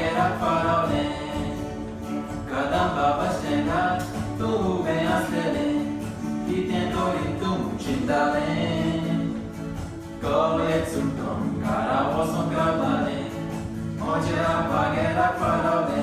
apagherea farole. Kadamba bastena, tu vem as tele, e tendori tu cindale. Colețul tom, cara o să-mi grabale, onde apagherea farole.